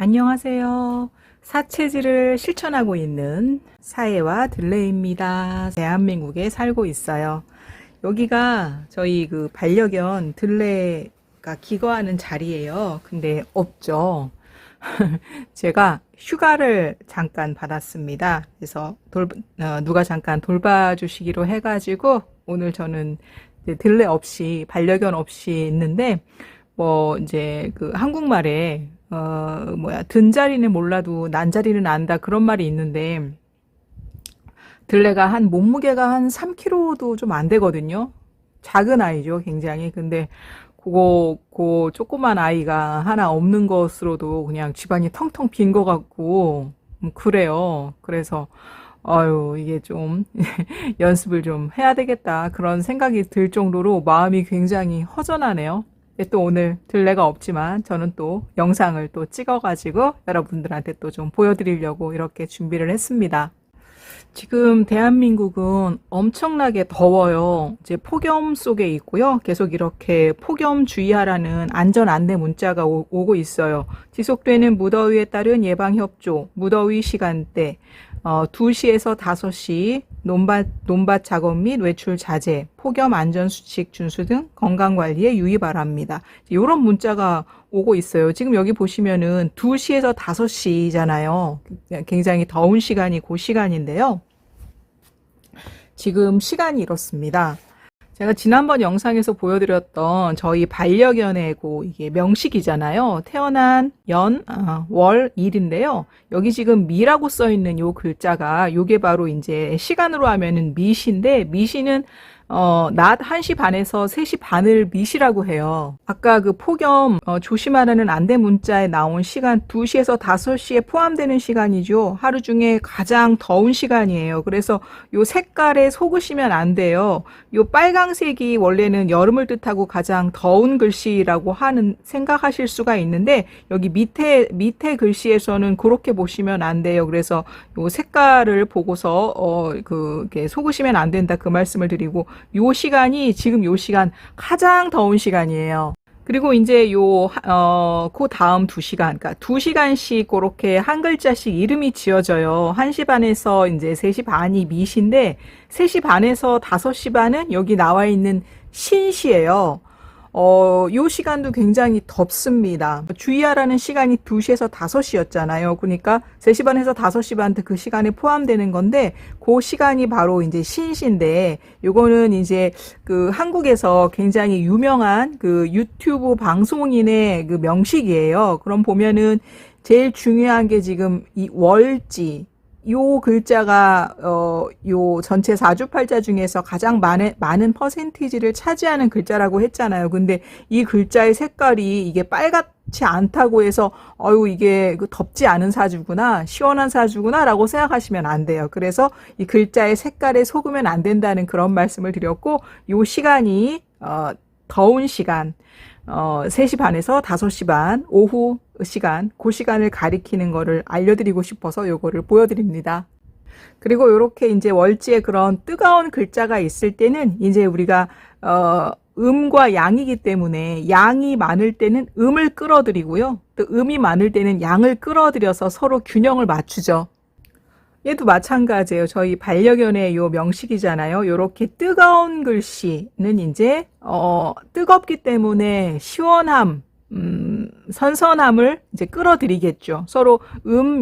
안녕하세요. 사체질을 실천하고 있는 사해와 들레입니다. 대한민국에 살고 있어요. 여기가 저희 그 반려견 들레가 기거하는 자리예요. 근데 없죠. 제가 휴가를 잠깐 받았습니다. 그래서 누가 잠깐 돌봐주시기로 해가지고 오늘 저는 들레 없이 반려견 없이 있는데 이제 그 한국말에 든 자리는 몰라도 난 자리는 안다 그런 말이 있는데 들레가 몸무게가 한 3kg도 좀 안 되거든요. 작은 아이죠, 굉장히. 근데 그 조그만 아이가 하나 없는 것으로도 그냥 집안이 텅텅 빈 것 같고 그래요. 그래서 이게 좀 연습을 좀 해야 되겠다 그런 생각이 들 정도로 마음이 굉장히 허전하네요. 또 오늘 들레가 없지만 저는 또 영상을 또 찍어가지고 여러분들한테 또 좀 보여드리려고 이렇게 준비를 했습니다. 지금 대한민국은 엄청나게 더워요. 이제 폭염 속에 있고요. 계속 이렇게 폭염 주의하라는 안전 안내 문자가 오고 있어요. 지속되는 무더위에 따른 예방협조, 무더위 시간대, 2시에서 5시 논밭 작업 및 외출 자제, 폭염 안전수칙 준수 등 건강관리에 유의 바랍니다. 이런 문자가 오고 있어요. 지금 여기 보시면은 2시에서 5시잖아요. 굉장히 더운 시간이 그 시간인데요. 지금 시간이 이렇습니다. 제가 지난번 영상에서 보여드렸던 저희 반려견의 이게 명식이잖아요. 태어난 월, 일인데요. 여기 지금 미라고 써 있는 요 글자가 요게 바로 이제 시간으로 하면은 미시인데 미시는 낮 1시 반에서 3시 반을 미시라고 해요. 아까 그 폭염 조심하라는 안내 문자에 나온 시간 2시에서 5시에 포함되는 시간이죠. 하루 중에 가장 더운 시간이에요. 그래서 요 색깔에 속으시면 안 돼요. 요 빨강색이 원래는 여름을 뜻하고 가장 더운 글씨라고 생각하실 수가 있는데 여기 밑에 글씨에서는 그렇게 보시면 안 돼요. 그래서 요 색깔을 보고서 그게 속으시면 안 된다 그 말씀을 드리고 요 시간이 지금 요 시간 가장 더운 시간이에요. 그리고 이제 그 다음 2시간, 그러니까 2시간씩 그렇게 한 글자씩 이름이 지어져요. 1시 반에서 이제 3시 반이 미시인데 3시 반에서 5시 반은 여기 나와 있는 신시예요. 요 시간도 굉장히 덥습니다. 주의하라는 시간이 2시에서 5시였잖아요. 그러니까 3시 반에서 5시 반도 그 시간에 포함되는 건데, 그 시간이 바로 이제 신시인데, 요거는 이제 그 한국에서 굉장히 유명한 그 유튜브 방송인의 그 명식이에요. 그럼 보면은 제일 중요한 게 지금 이 월지, 요 글자가 요 전체 사주팔자 중에서 가장 많은 퍼센티지를 차지하는 글자라고 했잖아요. 근데 이 글자의 색깔이 이게 빨갛지 않다고 해서 이게 덥지 않은 사주구나, 시원한 사주구나라고 생각하시면 안 돼요. 그래서 이 글자의 색깔에 속으면 안 된다는 그런 말씀을 드렸고, 요 시간이 더운 시간 3시 반에서 5시 반 오후 시간, 그 시간을 가리키는 거를 알려드리고 싶어서 요거를 보여드립니다. 그리고 요렇게 이제 월지에 그런 뜨거운 글자가 있을 때는 이제 우리가 음과 양이기 때문에 양이 많을 때는 음을 끌어들이고요. 또 음이 많을 때는 양을 끌어들여서 서로 균형을 맞추죠. 얘도 마찬가지예요. 저희 반려견의 요 명식이잖아요. 요렇게 뜨거운 글씨는 이제 뜨겁기 때문에 시원함, 선선함을 이제 끌어들이겠죠. 서로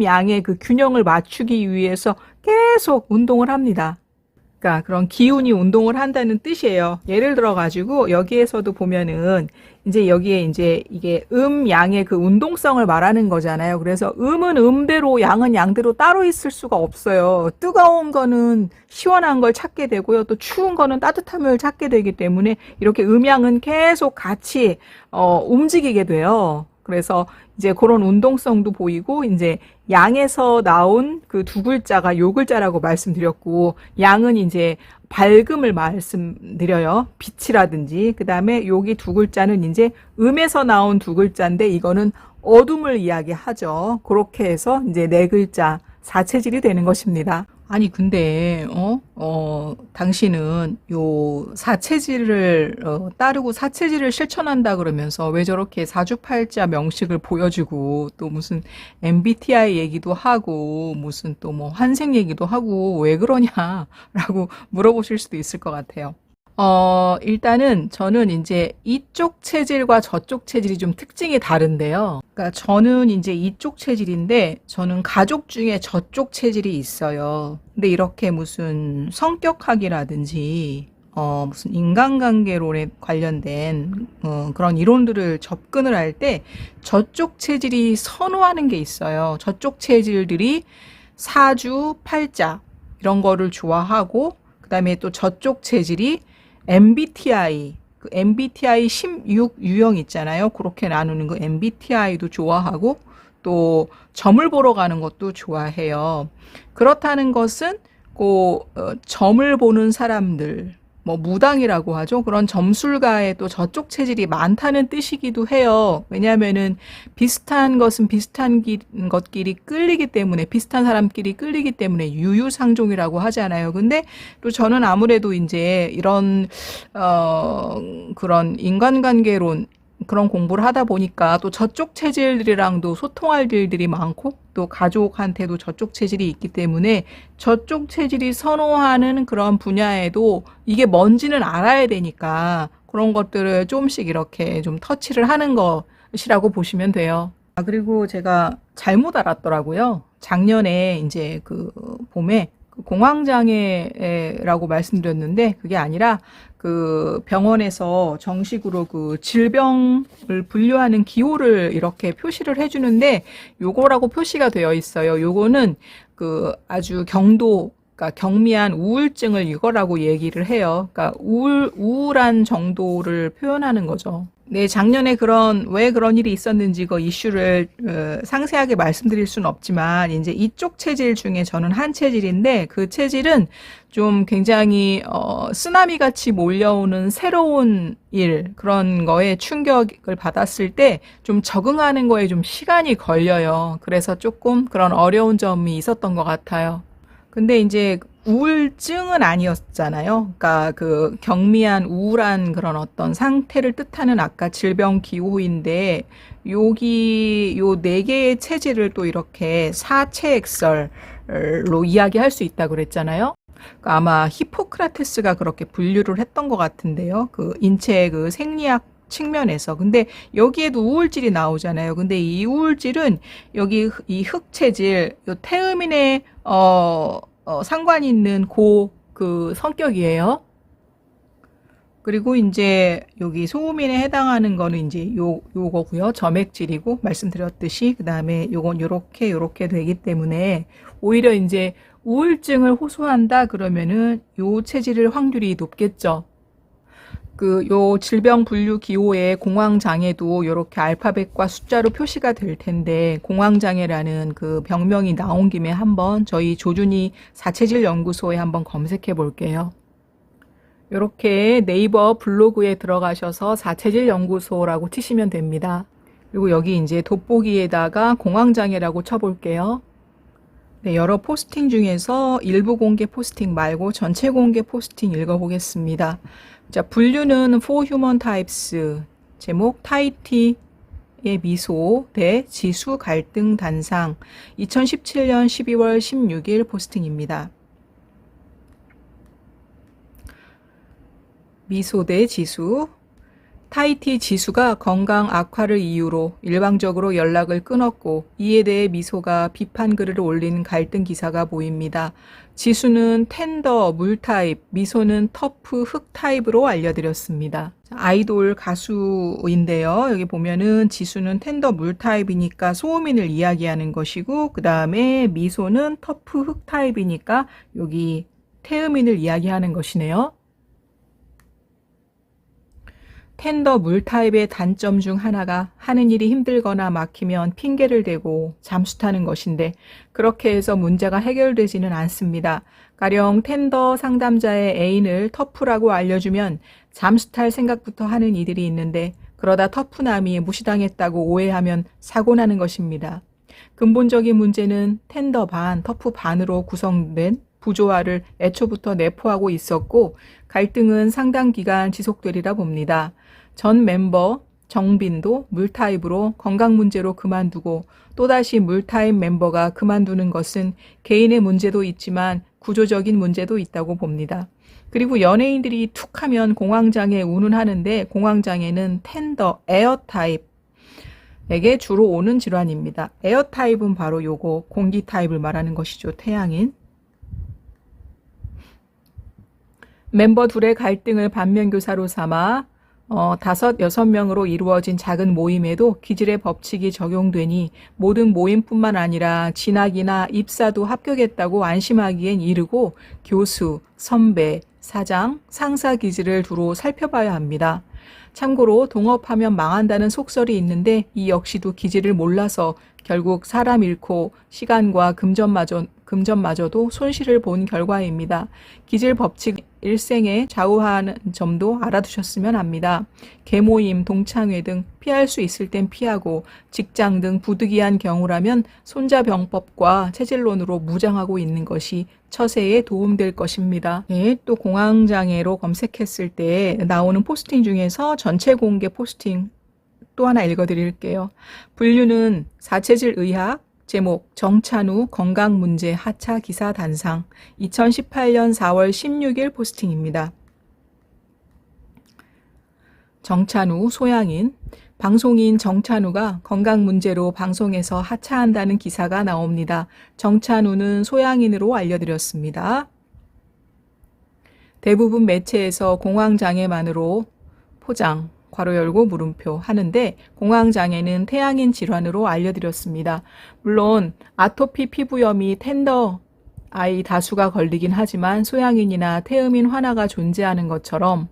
양의 그 균형을 맞추기 위해서 계속 운동을 합니다. 그러니까 그런 기운이 운동을 한다는 뜻이에요. 예를 들어 가지고 여기에서도 보면은 이제 여기에 이제 이게 양의 그 운동성을 말하는 거잖아요. 그래서 음은 음대로 양은 양대로 따로 있을 수가 없어요. 뜨거운 거는 시원한 걸 찾게 되고요. 또 추운 거는 따뜻함을 찾게 되기 때문에 이렇게 음양은 계속 같이 움직이게 돼요. 그래서 이제 그런 운동성도 보이고, 이제 양에서 나온 그 두 글자가 요 글자라고 말씀드렸고, 양은 이제 밝음을 말씀드려요. 빛이라든지. 그 다음에 여기 두 글자는 이제 음에서 나온 두 글자인데, 이거는 어둠을 이야기하죠. 그렇게 해서 이제 네 글자 사체질이 되는 것입니다. 아니, 근데, 당신은 사체질을, 따르고 사체질을 실천한다 그러면서 왜 저렇게 사주팔자 명식을 보여주고 또 무슨 MBTI 얘기도 하고 무슨 또 뭐 환생 얘기도 하고 왜 그러냐라고 물어보실 수도 있을 것 같아요. 일단은 저는 이제 이쪽 체질과 저쪽 체질이 좀 특징이 다른데요. 그러니까 저는 이제 이쪽 체질인데 저는 가족 중에 저쪽 체질이 있어요. 근데 이렇게 무슨 성격학이라든지 무슨 인간관계론에 관련된 그런 이론들을 접근을 할 때 저쪽 체질이 선호하는 게 있어요. 저쪽 체질들이 사주, 팔자 이런 거를 좋아하고 그다음에 또 저쪽 체질이 MBTI, 그 MBTI 16 유형 있잖아요. 그렇게 나누는 거 MBTI도 좋아하고 또 점을 보러 가는 것도 좋아해요. 그렇다는 것은 그 점을 보는 사람들, 뭐 무당이라고 하죠. 그런 점술가에 또 저쪽 체질이 많다는 뜻이기도 해요. 왜냐하면은 비슷한 것은 비슷한 것끼리 끌리기 때문에 비슷한 사람끼리 끌리기 때문에 유유상종이라고 하잖아요. 근데 또 저는 아무래도 이제 이런 그런 인간관계론 그런 공부를 하다 보니까 또 저쪽 체질들이랑도 소통할 일들이 많고 또 가족한테도 저쪽 체질이 있기 때문에 저쪽 체질이 선호하는 그런 분야에도 이게 뭔지는 알아야 되니까 그런 것들을 조금씩 이렇게 좀 터치를 하는 것이라고 보시면 돼요. 아, 그리고 제가 잘못 알았더라고요. 작년에 이제 그 봄에 공황장애라고 말씀드렸는데 그게 아니라 그 병원에서 정식으로 그 질병을 분류하는 기호를 이렇게 표시를 해주는데 요거라고 표시가 되어 있어요. 요거는 그 아주 그러니까 경미한 우울증을 이거라고 얘기를 해요. 그러니까 우울한 정도를 표현하는 거죠. 네, 작년에 왜 그런 일이 있었는지 그 이슈를 상세하게 말씀드릴 수는 없지만 이제 이쪽 체질 중에 저는 한 체질인데 그 체질은 좀 굉장히 쓰나미 같이 몰려오는 새로운 그런 거에 충격을 받았을 때 좀 적응하는 거에 좀 시간이 걸려요. 그래서 조금 그런 어려운 점이 있었던 것 같아요. 근데 이제 우울증은 아니었잖아요. 그러니까 그 경미한 우울한 그런 어떤 상태를 뜻하는 아까 질병 기호인데 여기 요 네 개의 체질을 또 이렇게 사체액설로 이야기할 수 있다고 그랬잖아요. 그러니까 아마 히포크라테스가 그렇게 분류를 했던 것 같은데요. 그 인체 그 생리학 측면에서. 근데 여기에도 우울질이 나오잖아요. 근데 이 우울질은 여기 이 흑체질, 요 태음인의 상관이 있는 그 성격이에요. 그리고 이제 여기 소음인에 해당하는 거는 이제 요거고요. 점액질이고 말씀드렸듯이 그다음에 요건 요렇게 되기 때문에 오히려 이제 우울증을 호소한다 그러면은 요 체질일 확률이 높겠죠. 요 질병 분류 기호에 공황장애도 이렇게 알파벳과 숫자로 표시가 될 텐데 공황장애라는 그 병명이 나온 김에 한번 저희 조준희 사체질 연구소에 한번 검색해 볼게요. 이렇게 네이버 블로그에 들어가셔서 사체질 연구소라고 치시면 됩니다. 그리고 여기 이제 돋보기에다가 공황장애라고 쳐볼게요. 네, 여러 포스팅 중에서 일부 공개 포스팅 말고 전체 공개 포스팅 읽어보겠습니다. 자, 분류는 For Human Types, 제목 타이티의 미소 대 지수 갈등 단상, 2017년 12월 16일 포스팅입니다. 미소 대 지수. 타이티 지수가 건강 악화를 이유로 일방적으로 연락을 끊었고 이에 대해 미소가 비판 글을 올린 갈등 기사가 보입니다. 지수는 텐더 물 타입, 미소는 터프 흙 타입으로 알려드렸습니다. 아이돌 가수인데요. 여기 보면은 지수는 텐더 물 타입이니까 소음인을 이야기하는 것이고 그 다음에 미소는 터프 흙 타입이니까 여기 태음인을 이야기하는 것이네요. 텐더 물 타입의 단점 중 하나가 하는 일이 힘들거나 막히면 핑계를 대고 잠수 타는 것인데 그렇게 해서 문제가 해결되지는 않습니다. 가령 텐더 상담자의 애인을 터프라고 알려주면 잠수 탈 생각부터 하는 이들이 있는데 그러다 터프남이 무시당했다고 오해하면 사고 나는 것입니다. 근본적인 문제는 텐더 반, 터프 반으로 구성된 부조화를 애초부터 내포하고 있었고 갈등은 상당 기간 지속되리라 봅니다. 전 멤버 정빈도 물타입으로 건강 문제로 그만두고 또다시 물타입 멤버가 그만두는 것은 개인의 문제도 있지만 구조적인 문제도 있다고 봅니다. 그리고 연예인들이 툭 하면 공황장애 운운하는데 공황장애는 텐더, 에어 타입에게 주로 오는 질환입니다. 에어 타입은 바로 요거 공기 타입을 말하는 것이죠. 태양인. 멤버 둘의 갈등을 반면교사로 삼아 5, 6명으로 이루어진 작은 모임에도 기질의 법칙이 적용되니 모든 모임뿐만 아니라 진학이나 입사도 합격했다고 안심하기엔 이르고 교수, 선배, 사장, 상사 기질을 두루 살펴봐야 합니다. 참고로 동업하면 망한다는 속설이 있는데 이 역시도 기질을 몰라서 결국 사람 잃고 시간과 금전마저도 손실을 본 결과입니다. 기질 법칙 일생에 좌우하는 점도 알아두셨으면 합니다. 계모임, 동창회 등 피할 수 있을 땐 피하고 직장 등 부득이한 경우라면 손자병법과 체질론으로 무장하고 있는 것이 처세에 도움될 것입니다. 네, 또 공황장애로 검색했을 때 나오는 포스팅 중에서 전체 공개 포스팅 또 하나 읽어드릴게요. 분류는 사체질 의학, 제목 정찬우 건강문제 하차 기사 단상 2018년 4월 16일 포스팅입니다. 정찬우 소양인 방송인 정찬우가 건강 문제로 방송에서 하차한다는 기사가 나옵니다. 정찬우는 소양인으로 알려드렸습니다. 대부분 매체에서 공황장애만으로 포장 괄호 열고 물음표 하는데 공황장애는 태양인 질환으로 알려드렸습니다. 물론 아토피 피부염이 텐더 아이 다수가 걸리긴 하지만 소양인이나 태음인 환아가 존재하는 것처럼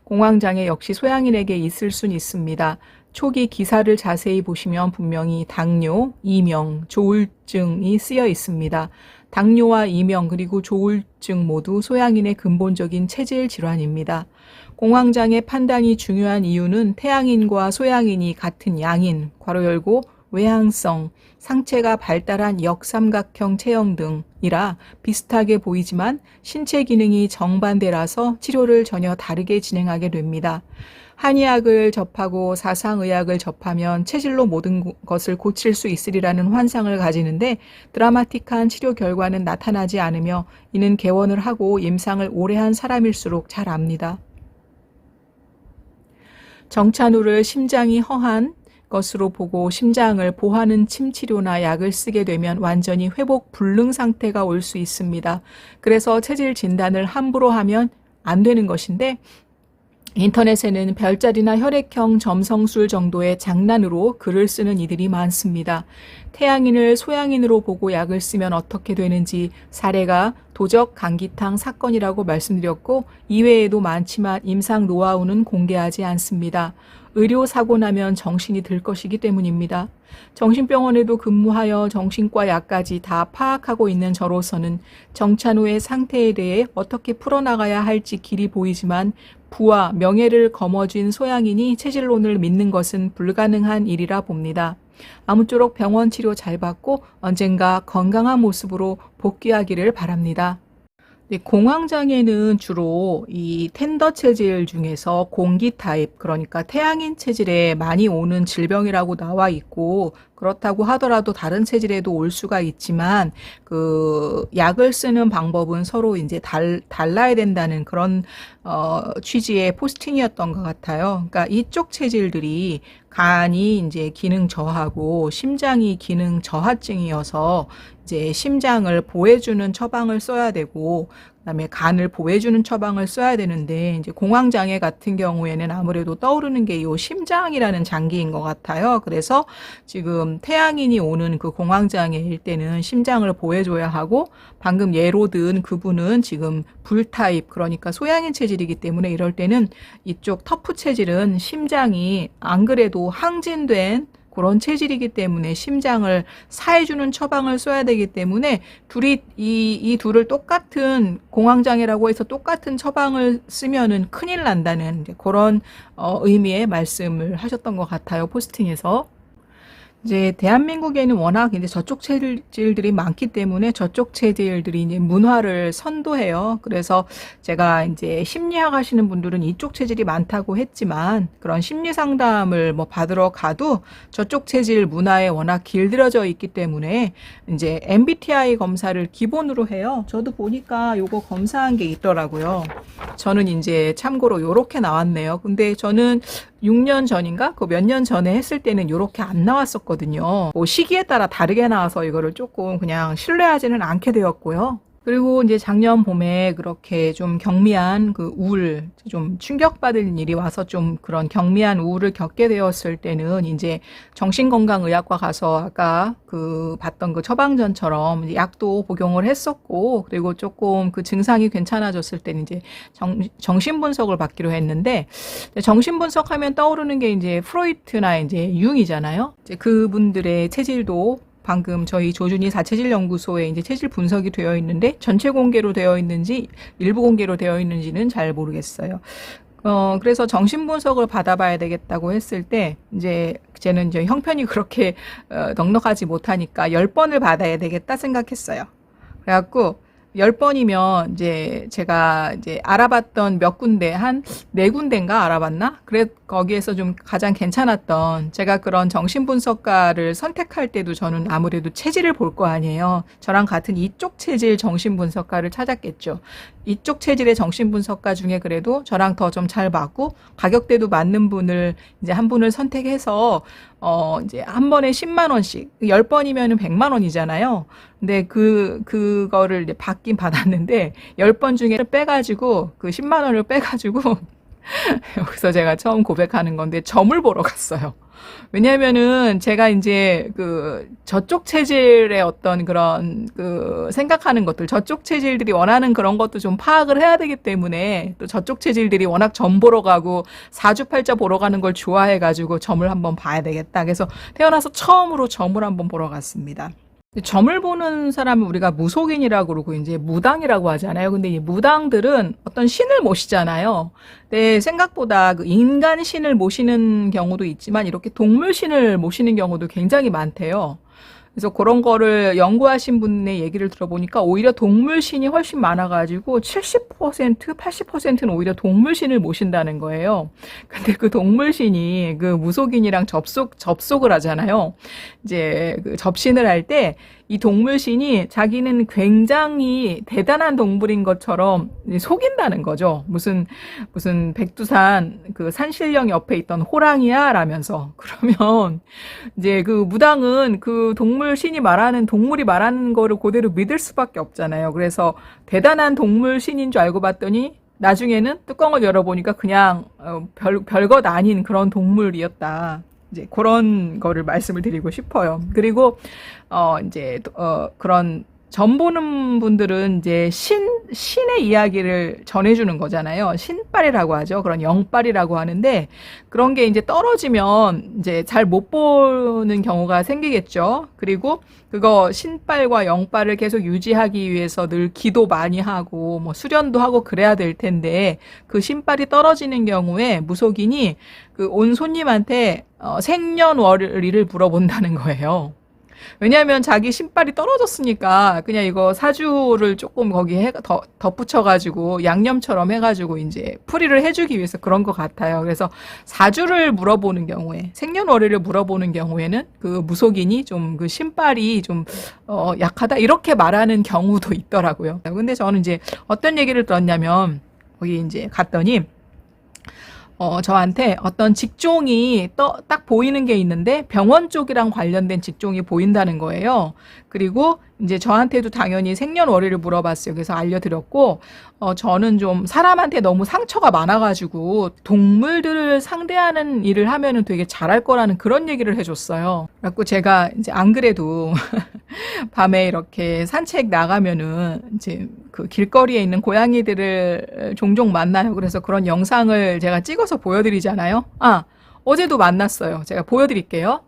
공황장애 역시 소양인에게 있을 순 있습니다. 초기 기사를 자세히 보시면 분명히 당뇨, 이명, 조울증이 쓰여 있습니다. 당뇨와 이명 그리고 조울증 모두 소양인의 근본적인 체질 질환입니다. 공황장애 판단이 중요한 이유는 태양인과 소양인이 같은 양인, 괄호 열고 외향성, 상체가 발달한 역삼각형 체형 등이라 비슷하게 보이지만 신체 기능이 정반대라서 치료를 전혀 다르게 진행하게 됩니다. 한의학을 접하고 사상의학을 접하면 체질로 모든 것을 고칠 수 있으리라는 환상을 가지는데 드라마틱한 치료 결과는 나타나지 않으며 이는 개원을 하고 임상을 오래 한 사람일수록 잘 압니다. 정찬우를 심장이 허한 것으로 보고 심장을 보하는 침치료나 약을 쓰게 되면 완전히 회복 불능 상태가 올 수 있습니다. 그래서 체질 진단을 함부로 하면 안 되는 것인데 인터넷에는 별자리나 혈액형 점성술 정도의 장난으로 글을 쓰는 이들이 많습니다. 태양인을 소양인으로 보고 약을 쓰면 어떻게 되는지 사례가 도적 강기탕 사건이라고 말씀드렸고 이외에도 많지만 임상 노하우는 공개하지 않습니다. 의료사고 나면 정신이 들 것이기 때문입니다. 정신병원에도 근무하여 정신과 약까지 다 파악하고 있는 저로서는 정찬우의 상태에 대해 어떻게 풀어나가야 할지 길이 보이지만 부와 명예를 거머쥔 소양인이 체질론을 믿는 것은 불가능한 일이라 봅니다. 아무쪼록 병원 치료 잘 받고 언젠가 건강한 모습으로 복귀하기를 바랍니다. 네, 공황장애는 주로 이 텐더 체질 중에서 공기 타입, 그러니까 태양인 체질에 많이 오는 질병이라고 나와 있고, 그렇다고 하더라도 다른 체질에도 올 수가 있지만, 약을 쓰는 방법은 서로 이제 달라야 된다는 그런, 취지의 포스팅이었던 것 같아요. 그러니까 이쪽 체질들이 간이 이제 기능 저하고 심장이 기능 저하증이어서 이제 심장을 보호해주는 처방을 써야 되고 그다음에 간을 보호해주는 처방을 써야 되는데 이제 공황장애 같은 경우에는 아무래도 떠오르는 게 이 심장이라는 장기인 것 같아요. 그래서 지금 태양인이 오는 그 공황장애일 때는 심장을 보호해줘야 하고 방금 예로 든 그분은 지금 불타입 그러니까 소양인 체질이기 때문에 이럴 때는 이쪽 터프 체질은 심장이 안 그래도 항진된 그런 체질이기 때문에 심장을 사해주는 처방을 써야 되기 때문에 이 둘을 똑같은 공황장애라고 해서 똑같은 처방을 쓰면은 큰일 난다는 그런 의미의 말씀을 하셨던 것 같아요. 포스팅에서. 이제 대한민국에는 워낙 이제 저쪽 체질들이 많기 때문에 저쪽 체질들이 이제 문화를 선도해요. 그래서 제가 이제 심리학 하시는 분들은 이쪽 체질이 많다고 했지만 그런 심리 상담을 뭐 받으러 가도 저쪽 체질 문화에 워낙 길들여져 있기 때문에 이제 MBTI 검사를 기본으로 해요. 저도 보니까 요거 검사한 게 있더라고요. 저는 이제 참고로 요렇게 나왔네요. 근데 저는 6년 전인가? 그 몇 년 전에 했을 때는 요렇게 안 나왔었거든요. 뭐 시기에 따라 다르게 나와서 이거를 조금 그냥 신뢰하지는 않게 되었고요. 그리고 이제 작년 봄에 그렇게 좀 경미한 그 우울, 좀 충격받을 일이 와서 좀 그런 경미한 우울을 겪게 되었을 때는 이제 정신건강의학과 가서 아까 그 봤던 그 처방전처럼 이제 약도 복용을 했었고, 그리고 조금 그 증상이 괜찮아졌을 때는 이제 정신분석을 받기로 했는데, 정신분석하면 떠오르는 게 이제 프로이트나 이제 융이잖아요. 이제 그분들의 체질도 방금 저희 조준희 사체질 연구소에 이제 체질 분석이 되어 있는데 전체 공개로 되어 있는지 일부 공개로 되어 있는지는 잘 모르겠어요. 그래서 정신 분석을 받아봐야 되겠다고 했을 때 이제 쟤는 이제 형편이 그렇게 넉넉하지 못하니까 10번을 받아야 되겠다 생각했어요. 그래갖고 10번이면 이제 제가 이제 알아봤던 몇 군데, 한 4군데인가 알아봤나? 그래, 거기에서 좀 가장 괜찮았던, 제가 그런 정신분석가를 선택할 때도 저는 아무래도 체질을 볼 거 아니에요. 저랑 같은 이쪽 체질 정신분석가를 찾았겠죠. 이쪽 체질의 정신분석가 중에 그래도 저랑 더 좀 잘 맞고, 가격대도 맞는 분을, 이제 한 분을 선택해서, 이제 한 번에 10만 원씩, 10번이면은 100만 원이잖아요. 근데 그거를 이제 받긴 받았는데, 10번 중에 빼가지고, 그 10만 원을 빼가지고, 여기서 제가 처음 고백하는 건데, 점을 보러 갔어요. 왜냐면은 제가 이제 그 저쪽 체질의 어떤 그런 그 생각하는 것들, 저쪽 체질들이 원하는 그런 것도 좀 파악을 해야 되기 때문에, 또 저쪽 체질들이 워낙 점 보러 가고 사주팔자 보러 가는 걸 좋아해가지고 점을 한번 봐야 되겠다. 그래서 태어나서 처음으로 점을 한번 보러 갔습니다. 점을 보는 사람은 우리가 무속인이라고 그러고 이제 무당이라고 하잖아요. 근데 이 무당들은 어떤 신을 모시잖아요. 근데 생각보다 그 인간 신을 모시는 경우도 있지만 이렇게 동물 신을 모시는 경우도 굉장히 많대요. 그래서 그런 거를 연구하신 분의 얘기를 들어보니까 오히려 동물신이 훨씬 많아가지고 70%, 80%는 오히려 동물신을 모신다는 거예요. 근데 그 동물신이 그 무속인이랑 접속을 하잖아요. 이제 그 접신을 할 때 이 동물신이 자기는 굉장히 대단한 동물인 것처럼 속인다는 거죠. 무슨 백두산 그 산신령 옆에 있던 호랑이야 라면서. 그러면 이제 그 무당은 그 동물신이 말하는, 동물이 말하는 거를 그대로 믿을 수밖에 없잖아요. 그래서 대단한 동물신인 줄 알고 봤더니 나중에는 뚜껑을 열어보니까 그냥 별것 아닌 그런 동물이었다. 이제 그런 거를 말씀을 드리고 싶어요. 그리고 그런 점 보는 분들은 이제 신의 이야기를 전해주는 거잖아요. 신빨이라고 하죠. 그런 영빨이라고 하는데, 그런 게 이제 떨어지면 이제 잘 못 보는 경우가 생기겠죠. 그리고 그거 신빨과 영빨을 계속 유지하기 위해서 늘 기도 많이 하고, 뭐 수련도 하고 그래야 될 텐데, 그 신빨이 떨어지는 경우에 무속인이 그 온 손님한테 생년월일을 물어본다는 거예요. 왜냐하면 자기 신발이 떨어졌으니까 그냥 이거 사주를 조금 거기에 덧붙여가지고 양념처럼 해가지고 이제 풀이를 해주기 위해서 그런 것 같아요. 그래서 사주를 물어보는 경우에, 생년월일을 물어보는 경우에는 그 무속인이 좀 그 신발이 좀 약하다 이렇게 말하는 경우도 있더라고요. 근데 저는 이제 어떤 얘기를 들었냐면, 거기 이제 갔더니 저한테 어떤 직종이 딱 보이는 게 있는데 병원 쪽이랑 관련된 직종이 보인다는 거예요. 그리고 이제 저한테도 당연히 생년월일을 물어봤어요. 그래서 알려드렸고, 저는 좀 사람한테 너무 상처가 많아가지고 동물들을 상대하는 일을 하면은 되게 잘할 거라는 그런 얘기를 해줬어요. 그래갖고 제가 이제 안 그래도 밤에 이렇게 산책 나가면은 이제 그 길거리에 있는 고양이들을 종종 만나요. 그래서 그런 영상을 제가 찍어서 보여드리잖아요. 어제도 만났어요. 제가 보여드릴게요.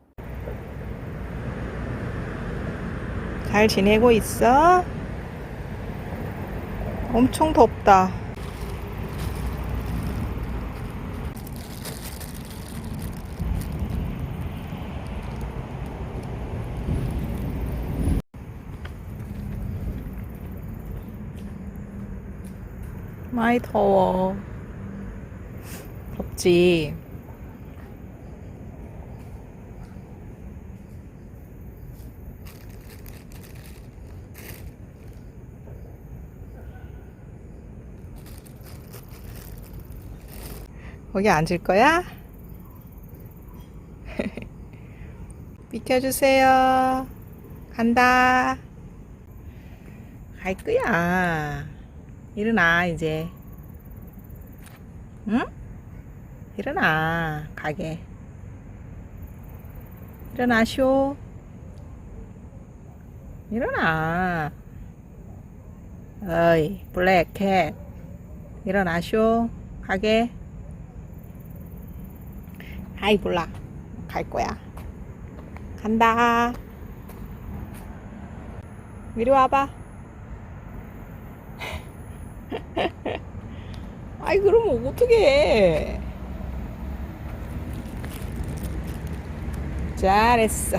잘 지내고 있어? 엄청 덥다. 많이 더워. 덥지? 거기 앉을 거야? 비켜주세요. 간다. 갈 거야. 일어나, 이제. 응? 일어나, 가게. 일어나쇼. 일어나. 어이, 블랙캣. 일어나쇼. 가게. 아이, 몰라. 갈 거야. 간다. 이리 와봐. 아이, 그러면 어떡해. 잘했어.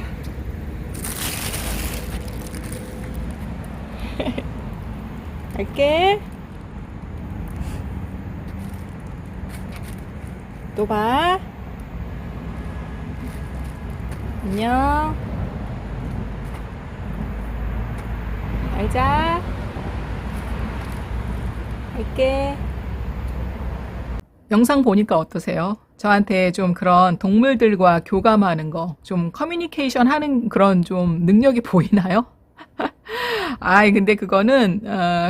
갈게. 또 봐. 안녕. 잘 자. 갈게. 영상 보니까 어떠세요? 저한테 좀 그런 동물들과 교감하는 거, 좀 커뮤니케이션 하는 그런 좀 능력이 보이나요? 아이, 근데 그거는,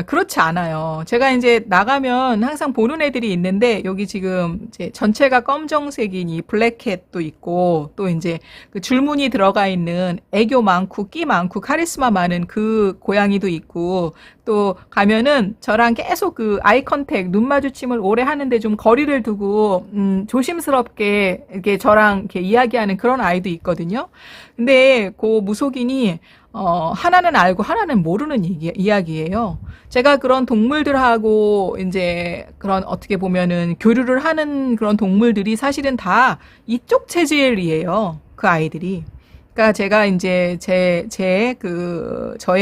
그렇지 않아요. 제가 이제 나가면 항상 보는 애들이 있는데, 여기 지금 이제 전체가 검정색인 이 블랙캣도 있고, 또 이제 그 줄무늬 들어가 있는 애교 많고, 끼 많고, 카리스마 많은 그 고양이도 있고, 또 가면은 저랑 계속 그 아이 컨택, 눈 마주침을 오래 하는데 좀 거리를 두고, 조심스럽게 이렇게 저랑 이렇게 이야기하는 그런 아이도 있거든요. 근데 그 무속인이 하나는 알고 하나는 모르는 이야기예요. 제가 그런 동물들하고 이제 그런 어떻게 보면은 교류를 하는 그런 동물들이 사실은 다 이쪽 체질이에요. 그 아이들이. 그러니까 제가 이제 저에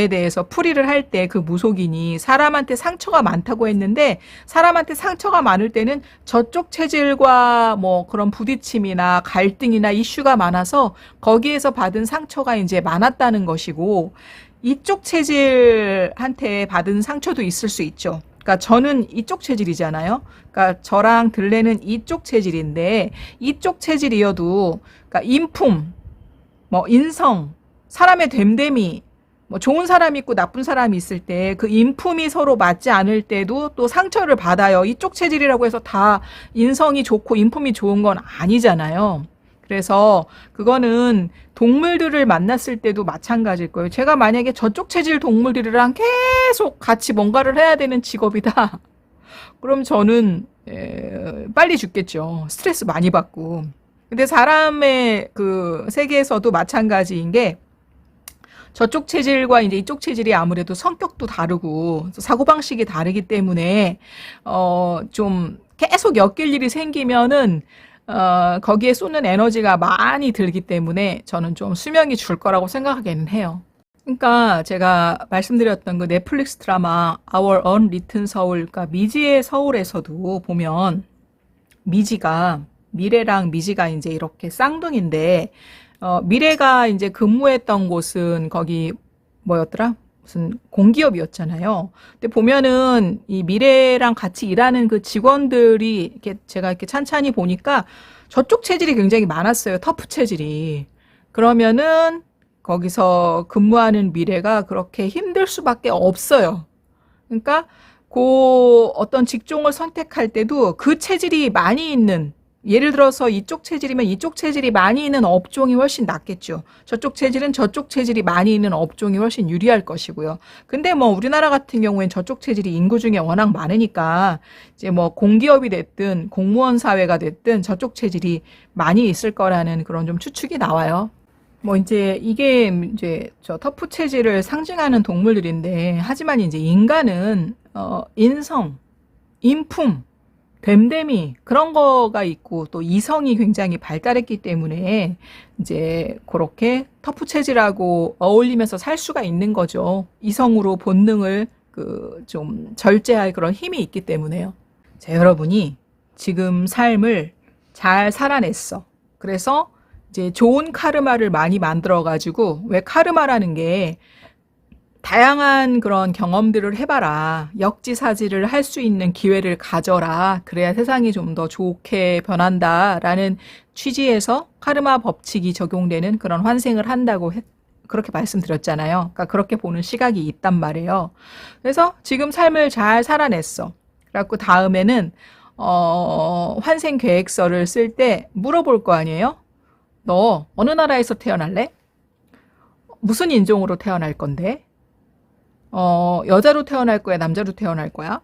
대해서 풀이를 할 때 그 무속인이 사람한테 상처가 많다고 했는데, 사람한테 상처가 많을 때는 저쪽 체질과 뭐 그런 부딪힘이나 갈등이나 이슈가 많아서 거기에서 받은 상처가 이제 많았다는 것이고, 이쪽 체질한테 받은 상처도 있을 수 있죠. 그러니까 저는 이쪽 체질이잖아요. 그러니까 저랑 들레는 이쪽 체질인데, 이쪽 체질이어도 그러니까 인품, 뭐 인성, 사람의 됨됨이, 뭐 좋은 사람이 있고 나쁜 사람이 있을 때 그 인품이 서로 맞지 않을 때도 또 상처를 받아요. 이쪽 체질이라고 해서 다 인성이 좋고 인품이 좋은 건 아니잖아요. 그래서 그거는 동물들을 만났을 때도 마찬가지일 거예요. 제가 만약에 저쪽 체질 동물들이랑 계속 같이 뭔가를 해야 되는 직업이다. 그럼 저는 빨리 죽겠죠. 스트레스 많이 받고. 근데 사람의 그 세계에서도 마찬가지인 게, 저쪽 체질과 이제 이쪽 체질이 아무래도 성격도 다르고 사고방식이 다르기 때문에 좀 계속 엮일 일이 생기면은 거기에 쏟는 에너지가 많이 들기 때문에 저는 좀 수명이 줄 거라고 생각하기는 해요. 그러니까 제가 말씀드렸던 그 넷플릭스 드라마 Our Unwritten Soul, 그러니까 미지의 서울에서도 보면 미래랑 미지가 이제 이렇게 쌍둥이인데, 미래가 이제 근무했던 곳은 거기 뭐였더라? 무슨 공기업이었잖아요. 근데 보면은 이 미래랑 같이 일하는 그 직원들이 이렇게 제가 이렇게 찬찬히 보니까 저쪽 체질이 굉장히 많았어요. 터프 체질이. 그러면은 거기서 근무하는 미래가 그렇게 힘들 수밖에 없어요. 그러니까 그 어떤 직종을 선택할 때도 그 체질이 많이 있는, 예를 들어서 이쪽 체질이면 이쪽 체질이 많이 있는 업종이 훨씬 낫겠죠. 저쪽 체질은 저쪽 체질이 많이 있는 업종이 훨씬 유리할 것이고요. 근데 뭐 우리나라 같은 경우엔 저쪽 체질이 인구 중에 워낙 많으니까 이제 뭐 공기업이 됐든 공무원 사회가 됐든 저쪽 체질이 많이 있을 거라는 그런 좀 추측이 나와요. 뭐 이제 이게 이제 저 터프 체질을 상징하는 동물들인데, 하지만 이제 인간은 인성, 인품, 됨됨이 그런 거가 있고 또 이성이 굉장히 발달했기 때문에 이제 그렇게 터프 체질하고 어울리면서 살 수가 있는 거죠. 이성으로 본능을 그 좀 절제할 그런 힘이 있기 때문에요. 자, 여러분이 지금 삶을 잘 살아냈어. 그래서 이제 좋은 카르마를 많이 만들어가지고, 왜 카르마라는 게 다양한 그런 경험들을 해봐라. 역지사지를 할 수 있는 기회를 가져라. 그래야 세상이 좀 더 좋게 변한다라는 취지에서 카르마 법칙이 적용되는 그런 환생을 한다고 그렇게 말씀드렸잖아요. 그러니까 그렇게 보는 시각이 있단 말이에요. 그래서 지금 삶을 잘 살아냈어. 그래갖고 다음에는 환생 계획서를 쓸 때 물어볼 거 아니에요? 너 어느 나라에서 태어날래? 무슨 인종으로 태어날 건데? 여자로 태어날 거야? 남자로 태어날 거야?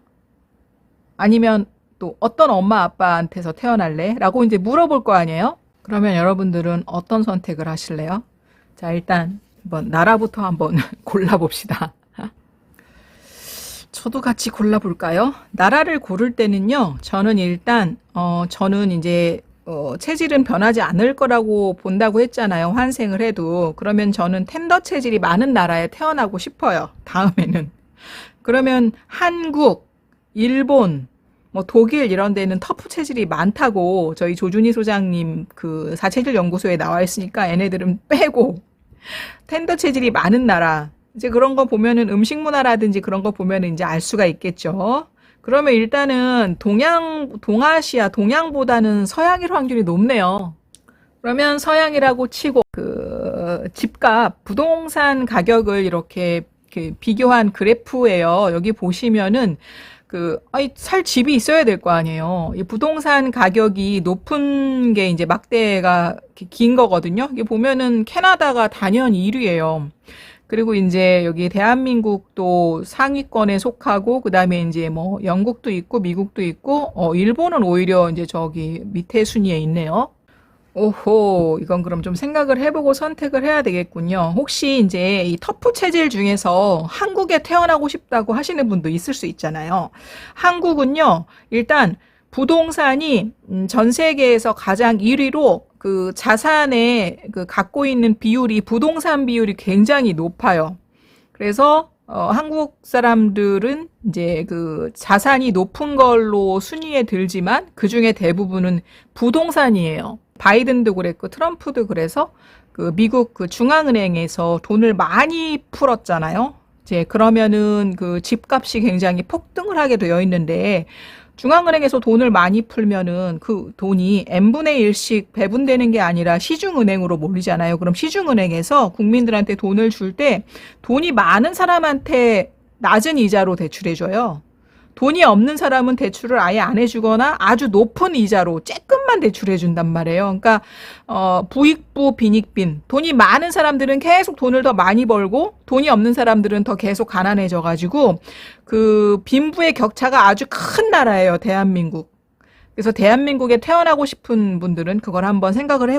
아니면 또 어떤 엄마 아빠한테서 태어날래? 라고 이제 물어볼 거 아니에요? 그러면 여러분들은 어떤 선택을 하실래요? 자, 일단 한번 나라부터 한번 골라봅시다. 저도 같이 골라볼까요? 나라를 고를 때는요, 저는 일단, 저는 이제, 체질은 변하지 않을 거라고 본다고 했잖아요. 환생을 해도. 그러면 저는 텐더 체질이 많은 나라에 태어나고 싶어요. 다음에는. 그러면 한국, 일본, 뭐 독일 이런 데는 터프 체질이 많다고 저희 조준희 소장님 그 사체질 연구소에 나와 있으니까 얘네들은 빼고 텐더 체질이 많은 나라, 이제 그런 거 보면은 음식 문화라든지 그런 거 보면은 이제 알 수가 있겠죠. 그러면 일단은 동아시아, 동양보다는 서양일 확률이 높네요. 그러면 서양이라고 치고 그 집값, 부동산 가격을 이렇게 비교한 그래프예요. 여기 보시면은 살 집이 있어야 될 거 아니에요. 이 부동산 가격이 높은 게 이제 막대가 긴 거거든요. 여기 보면은 캐나다가 단연 1위예요. 그리고 이제 여기 대한민국도 상위권에 속하고, 그 다음에 이제 뭐 영국도 있고, 미국도 있고, 일본은 오히려 이제 저기 밑에 순위에 있네요. 오호, 이건 그럼 좀 생각을 해보고 선택을 해야 되겠군요. 혹시 이제 이 터프 체질 중에서 한국에 태어나고 싶다고 하시는 분도 있을 수 있잖아요. 한국은요, 일단 부동산이 전 세계에서 가장 1위로 그 자산에 갖고 있는 비율이, 부동산 비율이 굉장히 높아요. 그래서 한국 사람들은 이제 그 자산이 높은 걸로 순위에 들지만 그 중에 대부분은 부동산이에요. 바이든도 그랬고 트럼프도 그래서 그 미국 그 중앙은행에서 돈을 많이 풀었잖아요. 이제 그러면은 그 집값이 굉장히 폭등을 하게 되어 있는데, 중앙은행에서 돈을 많이 풀면은 그 돈이 n분의 1씩 배분되는 게 아니라 시중은행으로 몰리잖아요. 그럼 시중은행에서 국민들한테 돈을 줄 때 돈이 많은 사람한테 낮은 이자로 대출해줘요. 돈이 없는 사람은 대출을 아예 안 해주거나 아주 높은 이자로 조금만 대출해준단 말이에요. 그러니까 부익부 빈익빈, 돈이 많은 사람들은 계속 돈을 더 많이 벌고 돈이 없는 사람들은 더 계속 가난해져가지고 그 빈부의 격차가 아주 큰 나라예요, 대한민국. 그래서 대한민국에 태어나고 싶은 분들은 그걸 한번 생각을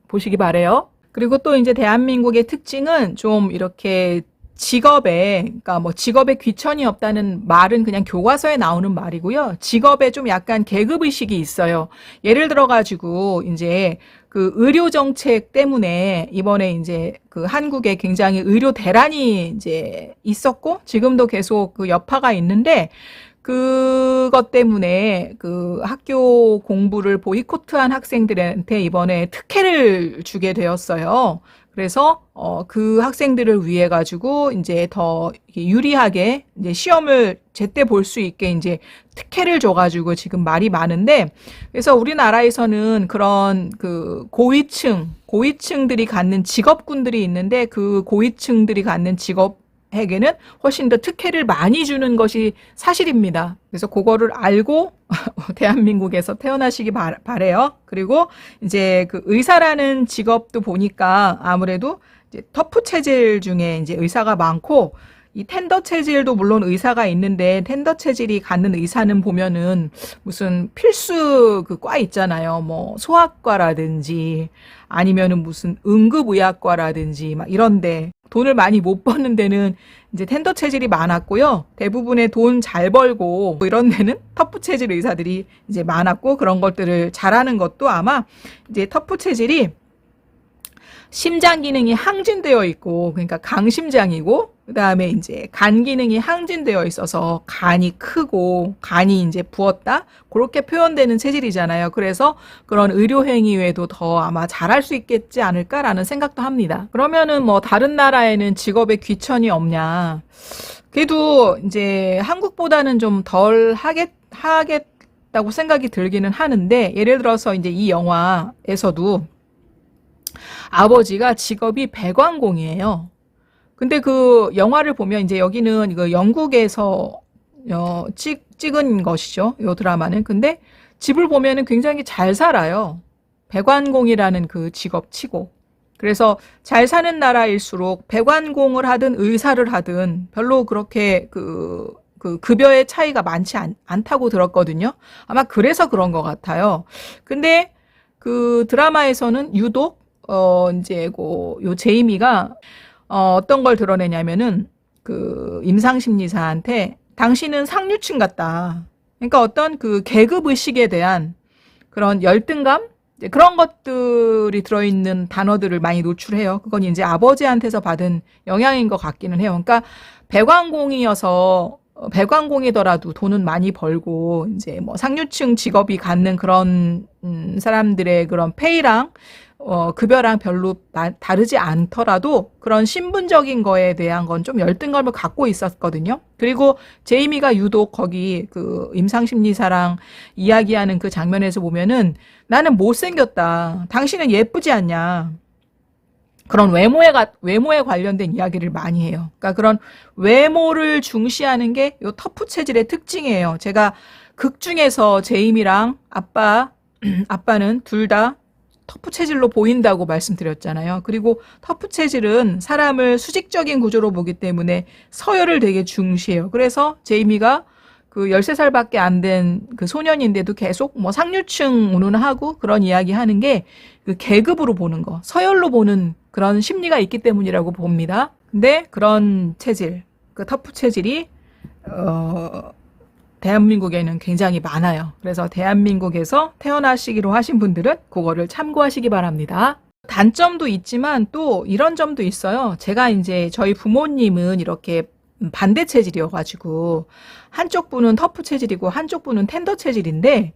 보시기 바래요. 그리고 또 이제 대한민국의 특징은 좀 이렇게 그러니까 뭐 직업에 귀천이 없다는 말은 그냥 교과서에 나오는 말이고요. 직업에 좀 약간 계급의식이 있어요. 예를 들어가지고, 이제 그 의료 정책 때문에 이번에 이제 그 한국에 굉장히 의료 대란이 이제 있었고, 지금도 계속 그 여파가 있는데, 그것 때문에 그 학교 공부를 보이콧한 학생들한테 이번에 특혜를 주게 되었어요. 그래서 그 학생들을 위해 가지고 이제 더 유리하게 이제 시험을 제때 볼 수 있게 이제 특혜를 줘가지고 지금 말이 많은데, 그래서 우리나라에서는 그런 그 고위층들이 갖는 직업군들이 있는데, 그 고위층들이 갖는 직업에게는 훨씬 더 특혜를 많이 주는 것이 사실입니다. 그래서 그거를 알고 대한민국에서 태어나시기 바래요. 그리고 이제 그 의사라는 직업도 보니까 아무래도 이제 터프 체질 중에 이제 의사가 많고, 이 텐더 체질도 물론 의사가 있는데, 텐더 체질이 갖는 의사는 보면은 무슨 필수 그 과 있잖아요. 뭐 소아과라든지 아니면은 무슨 응급의학과라든지 막 이런데 돈을 많이 못 버는 데는 이제 텐더 체질이 많았고요. 대부분의 돈 잘 벌고 뭐 이런 데는 터프 체질 의사들이 이제 많았고, 그런 것들을 잘하는 것도 아마 이제 터프 체질이 심장 기능이 항진되어 있고, 그러니까 강심장이고, 그 다음에 이제 간 기능이 항진되어 있어서 간이 크고, 간이 이제 부었다? 그렇게 표현되는 체질이잖아요. 그래서 그런 의료행위 외에도 더 아마 잘할 수 있겠지 않을까라는 생각도 합니다. 그러면은 뭐 다른 나라에는 직업에 귀천이 없냐. 그래도 이제 한국보다는 좀 덜 하겠다고 생각이 들기는 하는데, 예를 들어서 이제 이 영화에서도 아버지가 직업이 배관공이에요. 근데 그 영화를 보면 이제 여기는 이거 영국에서 찍은 것이죠. 이 드라마는. 근데 집을 보면은 굉장히 잘 살아요. 배관공이라는 그 직업 치고. 그래서 잘 사는 나라일수록 배관공을 하든 의사를 하든 별로 그렇게 그 급여의 차이가 많지 않다고 들었거든요. 아마 그래서 그런 것 같아요. 근데 그 드라마에서는 유독 이제 요 제이미가 어떤 걸 드러내냐면은 그 임상심리사한테 당신은 상류층 같다. 그러니까 어떤 그 계급 의식에 대한 그런 열등감? 그런 것들이 들어있는 단어들을 많이 노출해요. 그건 이제 아버지한테서 받은 영향인 것 같기는 해요. 그러니까 배관공이더라도 돈은 많이 벌고 이제 뭐 상류층 직업이 갖는 그런 사람들의 그런 페이랑 급여랑 별로 다르지 않더라도 그런 신분적인 거에 대한 건 좀 열등감을 갖고 있었거든요. 그리고 제이미가 유독 거기 그 임상심리사랑 이야기하는 그 장면에서 보면은 나는 못생겼다. 당신은 예쁘지 않냐. 그런 외모에 관련된 이야기를 많이 해요. 그러니까 그런 외모를 중시하는 게 요 터프 체질의 특징이에요. 제가 극 중에서 제이미랑 아빠는 둘 다 터프 체질로 보인다고 말씀드렸잖아요. 그리고 터프 체질은 사람을 수직적인 구조로 보기 때문에 서열을 되게 중시해요. 그래서 제이미가 그 13살밖에 안 된 그 소년인데도 계속 뭐 상류층 운운하고 그런 이야기 하는 게 그 계급으로 보는 거, 서열로 보는 그런 심리가 있기 때문이라고 봅니다. 근데 그런 체질, 그 터프 체질이 대한민국에는 굉장히 많아요. 그래서 대한민국에서 태어나시기로 하신 분들은 그거를 참고하시기 바랍니다. 단점도 있지만 또 이런 점도 있어요. 제가 이제 저희 부모님은 이렇게 반대 체질이어가지고 한쪽 분은 터프 체질이고 한쪽 분은 텐더 체질인데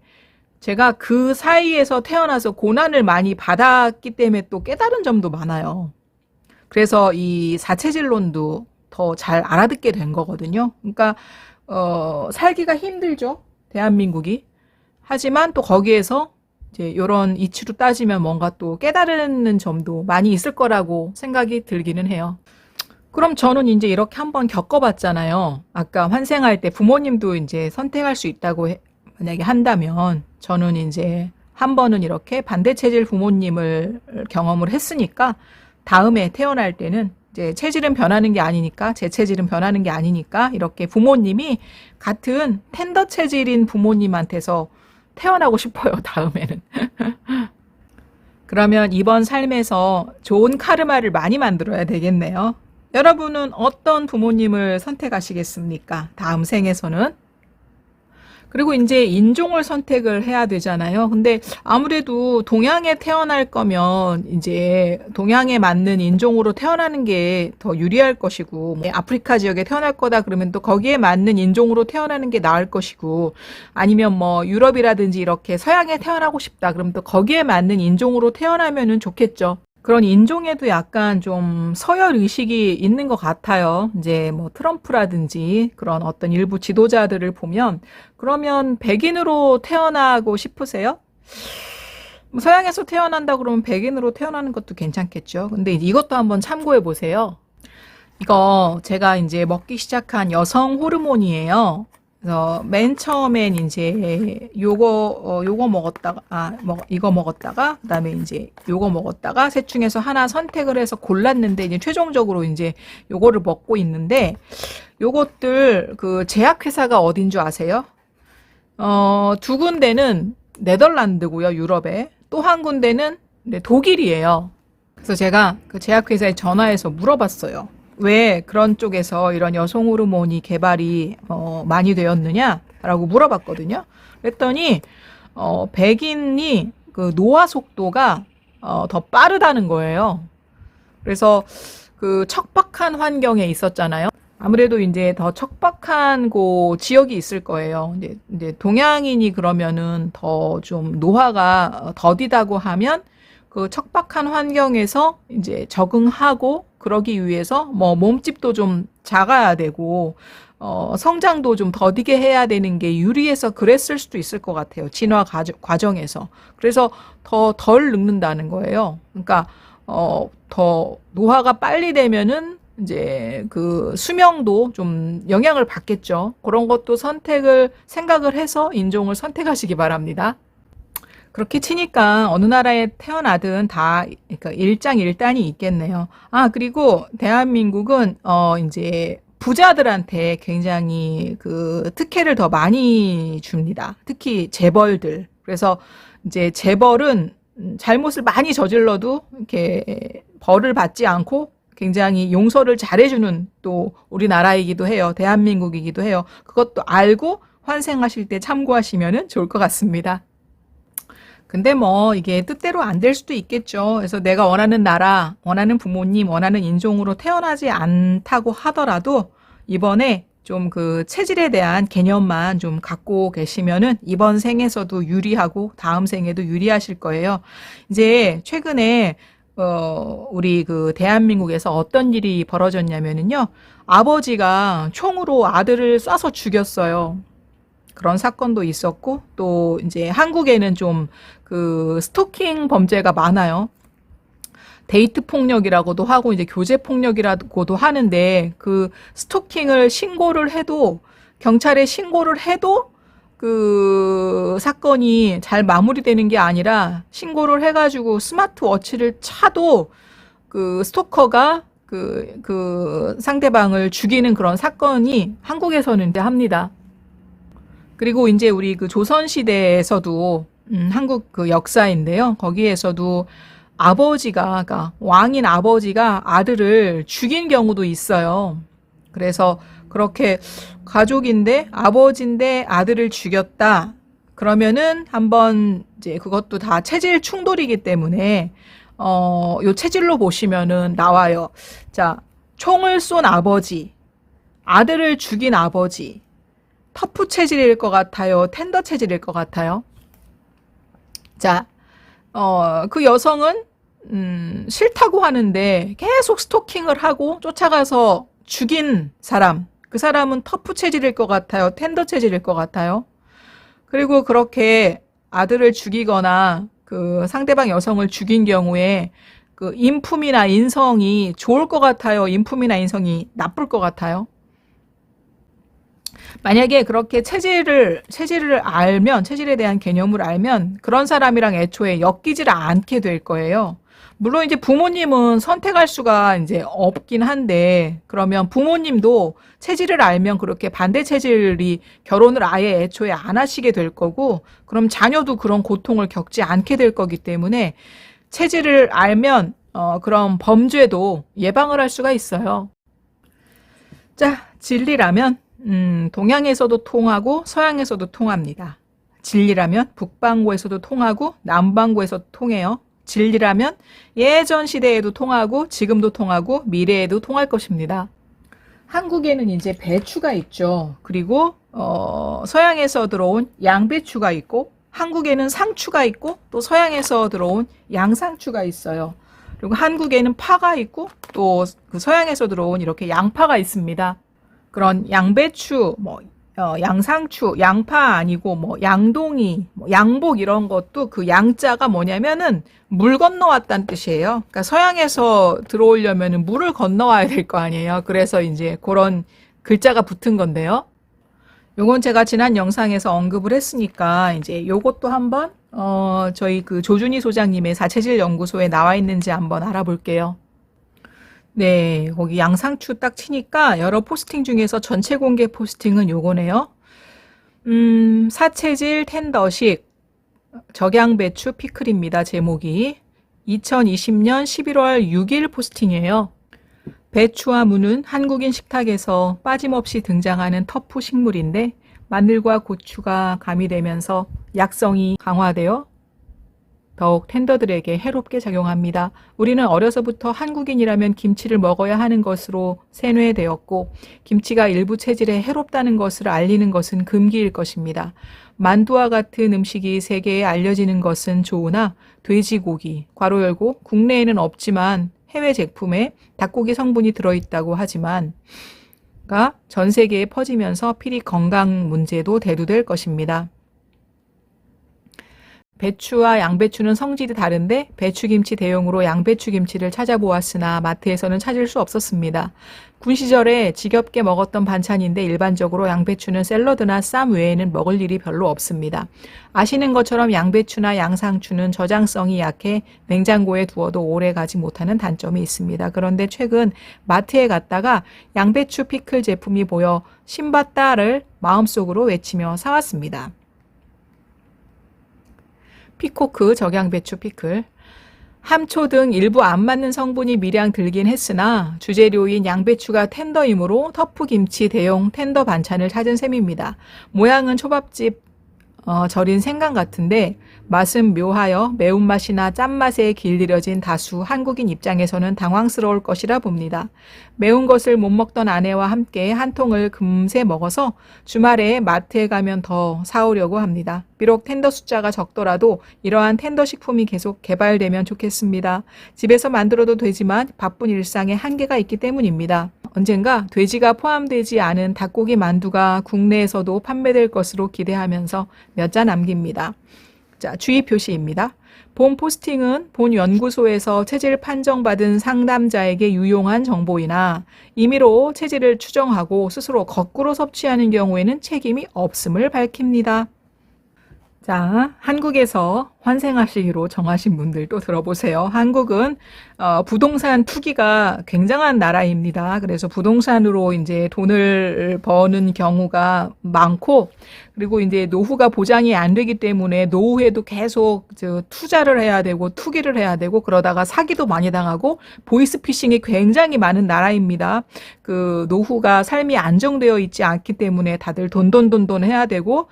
제가 그 사이에서 태어나서 고난을 많이 받았기 때문에 또 깨달은 점도 많아요. 그래서 이 사체질론도 더 잘 알아듣게 된 거거든요. 그러니까 살기가 힘들죠. 대한민국이. 하지만 또 거기에서 이제 이런 이치로 따지면 뭔가 또 깨달는 점도 많이 있을 거라고 생각이 들기는 해요. 그럼 저는 이제 이렇게 한번 겪어봤잖아요. 아까 환생할 때 부모님도 이제 선택할 수 있다고 만약에 한다면 저는 이제 한 번은 이렇게 반대 체질 부모님을 경험을 했으니까 다음에 태어날 때는 이제 체질은 변하는 게 아니니까 제 체질은 변하는 게 아니니까 이렇게 부모님이 같은 텐더 체질인 부모님한테서 태어나고 싶어요. 다음에는. 그러면 이번 삶에서 좋은 카르마를 많이 만들어야 되겠네요. 여러분은 어떤 부모님을 선택하시겠습니까? 다음 생에서는. 그리고 이제 인종을 선택을 해야 되잖아요. 근데 아무래도 동양에 태어날 거면 이제 동양에 맞는 인종으로 태어나는 게 더 유리할 것이고, 아프리카 지역에 태어날 거다 그러면 또 거기에 맞는 인종으로 태어나는 게 나을 것이고, 아니면 뭐 유럽이라든지 이렇게 서양에 태어나고 싶다 그러면 또 거기에 맞는 인종으로 태어나면은 좋겠죠. 그런 인종에도 약간 좀 서열 의식이 있는 것 같아요. 이제 뭐 트럼프라든지 그런 어떤 일부 지도자들을 보면 그러면 백인으로 태어나고 싶으세요? 서양에서 태어난다 그러면 백인으로 태어나는 것도 괜찮겠죠. 근데 이것도 한번 참고해 보세요. 이거 제가 이제 먹기 시작한 여성 호르몬이에요. 그래서 맨 처음엔 이제 요거 먹었다가 이거 먹었다가 그다음에 이제 요거 먹었다가 셋 중에서 하나 선택을 해서 골랐는데 이제 최종적으로 이제 요거를 먹고 있는데 요것들 그 제약회사가 어딘 줄 아세요? 두 군데는 네덜란드고요, 유럽에. 또 한 군데는 독일이에요. 그래서 제가 그 제약회사에 전화해서 물어봤어요. 왜 그런 쪽에서 이런 여성 호르몬이 개발이 많이 되었느냐라고 물어봤거든요. 그랬더니 백인이 그 노화 속도가 더 빠르다는 거예요. 그래서 그 척박한 환경에 있었잖아요. 아무래도 이제 더 척박한 지역이 있을 거예요. 이제 동양인이 그러면은 더 좀 노화가 더디다고 하면 그 척박한 환경에서 이제 적응하고 그러기 위해서 뭐 몸집도 좀 작아야 되고 성장도 좀 더디게 해야 되는 게 유리해서 그랬을 수도 있을 것 같아요. 진화 과정에서. 그래서 더 덜 늙는다는 거예요. 그러니까 더 노화가 빨리 되면은 이제 그 수명도 좀 영향을 받겠죠. 그런 것도 생각을 해서 인종을 선택하시기 바랍니다. 그렇게 치니까 어느 나라에 태어나든 다 그러니까 일장일단이 있겠네요. 아, 그리고 대한민국은 이제 부자들한테 굉장히 그 특혜를 더 많이 줍니다. 특히 재벌들. 그래서 이제 재벌은 잘못을 많이 저질러도 이렇게 벌을 받지 않고 굉장히 용서를 잘해주는 또 우리나라이기도 해요. 대한민국이기도 해요. 그것도 알고 환생하실 때 참고하시면 좋을 것 같습니다. 근데 뭐 이게 뜻대로 안 될 수도 있겠죠. 그래서 내가 원하는 나라, 원하는 부모님, 원하는 인종으로 태어나지 않다고 하더라도 이번에 좀 그 체질에 대한 개념만 좀 갖고 계시면은 이번 생에서도 유리하고 다음 생에도 유리하실 거예요. 이제 최근에 우리 그 대한민국에서 어떤 일이 벌어졌냐면은요. 아버지가 총으로 아들을 쏴서 죽였어요. 그런 사건도 있었고, 또 이제 한국에는 좀 그 스토킹 범죄가 많아요. 데이트 폭력이라고도 하고, 이제 교제 폭력이라고도 하는데, 그 스토킹을 신고를 해도, 경찰에 신고를 해도, 그 사건이 잘 마무리되는 게 아니라, 신고를 해가지고 스마트워치를 차도, 그 스토커가 그 상대방을 죽이는 그런 사건이 한국에서는 합니다. 그리고 이제 우리 그 조선시대에서도, 한국 그 역사인데요. 거기에서도 그러니까 왕인 아버지가 아들을 죽인 경우도 있어요. 그래서 그렇게 가족인데, 아버지인데 아들을 죽였다. 그러면은 한번 이제 그것도 다 체질 충돌이기 때문에, 요 체질로 보시면은 나와요. 자, 총을 쏜 아버지, 아들을 죽인 아버지, 터프 체질일 것 같아요? 텐더 체질일 것 같아요? 자, 그 여성은, 싫다고 하는데 계속 스토킹을 하고 쫓아가서 죽인 사람. 그 사람은 터프 체질일 것 같아요? 텐더 체질일 것 같아요? 그리고 그렇게 아들을 죽이거나 그 상대방 여성을 죽인 경우에 그 인품이나 인성이 좋을 것 같아요? 인품이나 인성이 나쁠 것 같아요? 만약에 그렇게 체질에 대한 개념을 알면 그런 사람이랑 애초에 엮이질 않게 될 거예요. 물론 이제 부모님은 선택할 수가 이제 없긴 한데, 그러면 부모님도 체질을 알면 그렇게 반대 체질이 결혼을 아예 애초에 안 하시게 될 거고, 그럼 자녀도 그런 고통을 겪지 않게 될 거기 때문에 체질을 알면 그런 범죄도 예방을 할 수가 있어요. 자, 진리라면 동양에서도 통하고 서양에서도 통합니다. 진리라면 북반구에서도 통하고 남반구에서도 통해요. 진리라면 예전 시대에도 통하고 지금도 통하고 미래에도 통할 것입니다. 한국에는 이제 배추가 있죠. 그리고 서양에서 들어온 양배추가 있고, 한국에는 상추가 있고, 또 서양에서 들어온 양상추가 있어요. 그리고 한국에는 파가 있고, 또 그 서양에서 들어온 이렇게 양파가 있습니다. 그런 양배추, 양상추, 양파 아니고 양동이, 양복 이런 것도 그 양자가 뭐냐면은 물 건너왔다는 뜻이에요. 그러니까 서양에서 들어오려면은 물을 건너와야 될 거 아니에요. 그래서 이제 그런 글자가 붙은 건데요. 요건 제가 지난 영상에서 언급을 했으니까 이제 요것도 한번 저희 그 조준희 소장님의 사체질 연구소에 나와 있는지 한번 알아볼게요. 네, 거기 양상추 딱 치니까 여러 포스팅 중에서 전체 공개 포스팅은 요거네요. 사체질 텐더식 적양배추 피클입니다. 제목이 2020년 11월 6일 포스팅이에요. 배추와 무는 한국인 식탁에서 빠짐없이 등장하는 터프 식물인데, 마늘과 고추가 가미되면서 약성이 강화되어 더욱 텐더들에게 해롭게 작용합니다. 우리는 어려서부터 한국인이라면 김치를 먹어야 하는 것으로 세뇌되었고 김치가 일부 체질에 해롭다는 것을 알리는 것은 금기일 것입니다. 만두와 같은 음식이 세계에 알려지는 것은 좋으나 돼지고기, 괄호 열고 국내에는 없지만 해외 제품에 닭고기 성분이 들어있다고 하지만 전 세계에 퍼지면서 필히 건강 문제도 대두될 것입니다. 배추와 양배추는 성질이 다른데 배추김치 대용으로 양배추김치를 찾아보았으나 마트에서는 찾을 수 없었습니다. 군 시절에 지겹게 먹었던 반찬인데 일반적으로 양배추는 샐러드나 쌈 외에는 먹을 일이 별로 없습니다. 아시는 것처럼 양배추나 양상추는 저장성이 약해 냉장고에 두어도 오래 가지 못하는 단점이 있습니다. 그런데 최근 마트에 갔다가 양배추 피클 제품이 보여 신봤다를 마음속으로 외치며 사왔습니다. 피코크 적양배추 피클. 함초 등 일부 안 맞는 성분이 미량 들긴 했으나 주재료인 양배추가 텐더이므로 터프김치 대용 텐더 반찬을 찾은 셈입니다. 모양은 초밥집 절인 생강 같은데 맛은 묘하여 매운맛이나 짠맛에 길들여진 다수 한국인 입장에서는 당황스러울 것이라 봅니다. 매운 것을 못 먹던 아내와 함께 한 통을 금세 먹어서 주말에 마트에 가면 더 사오려고 합니다. 비록 텐더 숫자가 적더라도 이러한 텐더 식품이 계속 개발되면 좋겠습니다. 집에서 만들어도 되지만 바쁜 일상에 한계가 있기 때문입니다. 언젠가 돼지가 포함되지 않은 닭고기 만두가 국내에서도 판매될 것으로 기대하면서 몇 자 남깁니다. 자, 주의 표시입니다. 본 포스팅은 본 연구소에서 체질 판정받은 상담자에게 유용한 정보이나 임의로 체질을 추정하고 스스로 거꾸로 섭취하는 경우에는 책임이 없음을 밝힙니다. 자, 한국에서 환생하시기로 정하신 분들 또 들어보세요. 한국은 부동산 투기가 굉장한 나라입니다. 그래서 부동산으로 이제 돈을 버는 경우가 많고, 그리고 이제 노후가 보장이 안 되기 때문에 노후에도 계속 투자를 해야 되고 투기를 해야 되고 그러다가 사기도 많이 당하고 보이스피싱이 굉장히 많은 나라입니다. 그 노후가 삶이 안정되어 있지 않기 때문에 다들 돈 해야 되고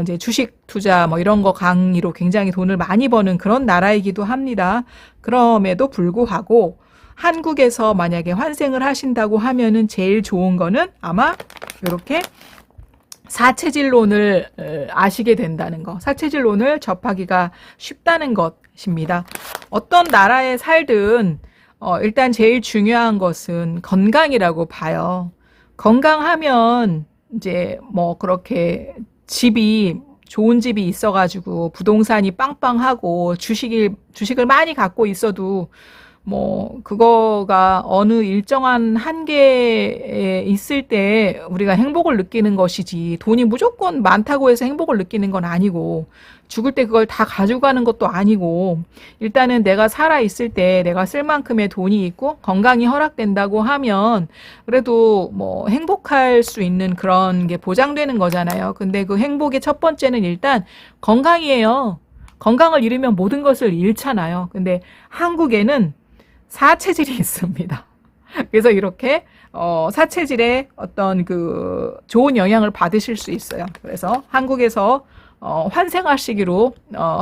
이제 주식 투자 뭐 이런 거 강의로 굉장히 돈을 많이 버는 그런 나라이기도 합니다. 그럼에도 불구하고 한국에서 만약에 환생을 하신다고 하면은 제일 좋은 거는 아마 이렇게 사체질론을 아시게 된다는 거. 사체질론을 접하기가 쉽다는 것입니다. 어떤 나라에 살든 일단 제일 중요한 것은 건강이라고 봐요. 건강하면 이제 뭐 그렇게 좋은 집이 있어가지고 부동산이 빵빵하고 주식을 많이 갖고 있어도 뭐 그거가 어느 일정한 한계에 있을 때 우리가 행복을 느끼는 것이지 돈이 무조건 많다고 해서 행복을 느끼는 건 아니고 죽을 때 그걸 다 가져가는 것도 아니고 일단은 내가 살아 있을 때 내가 쓸 만큼의 돈이 있고 건강이 허락된다고 하면 그래도 뭐 행복할 수 있는 그런 게 보장되는 거잖아요. 근데 그 행복의 첫 번째는 일단 건강이에요. 건강을 잃으면 모든 것을 잃잖아요. 근데 한국에는 사체질이 있습니다. 그래서 이렇게 사체질에 어떤 그 좋은 영향을 받으실 수 있어요. 그래서 한국에서 환생하시기로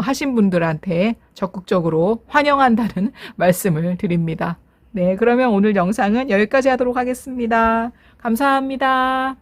하신 분들한테 적극적으로 환영한다는 말씀을 드립니다. 네, 그러면 오늘 영상은 여기까지 하도록 하겠습니다. 감사합니다.